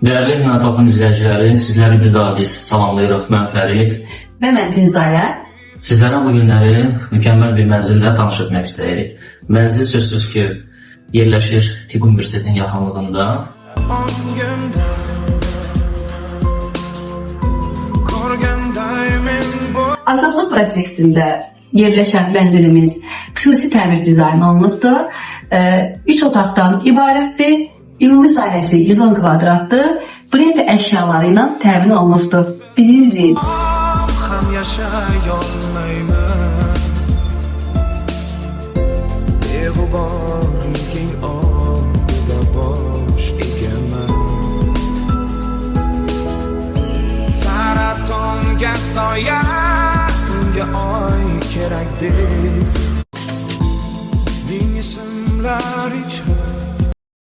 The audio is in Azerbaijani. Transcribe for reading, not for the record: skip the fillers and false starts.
Değerli Natafın izləyiciləri, sizləri bir daha biz salamlayırıq. Mən Fərid və mən Tünzayə. Sizlərə bu günləri mükəmməl bir mənzillə tanış etmək istəyirik. Mənzil sözsüz ki, yerləşir Tibb Universitetinin yaxınlığında. Azadlıq prospektində yerləşən mənzilimiz xüsusi təmir dizayn olunubdur. 3 otaqdan ibarətdir. Ümumi sahəsi 110 kvadratdır. Brend əşyaları ilə təmin olunubdur. Bizi izləyin. Soyatunga oy kerakdir. Ming ismlar ichra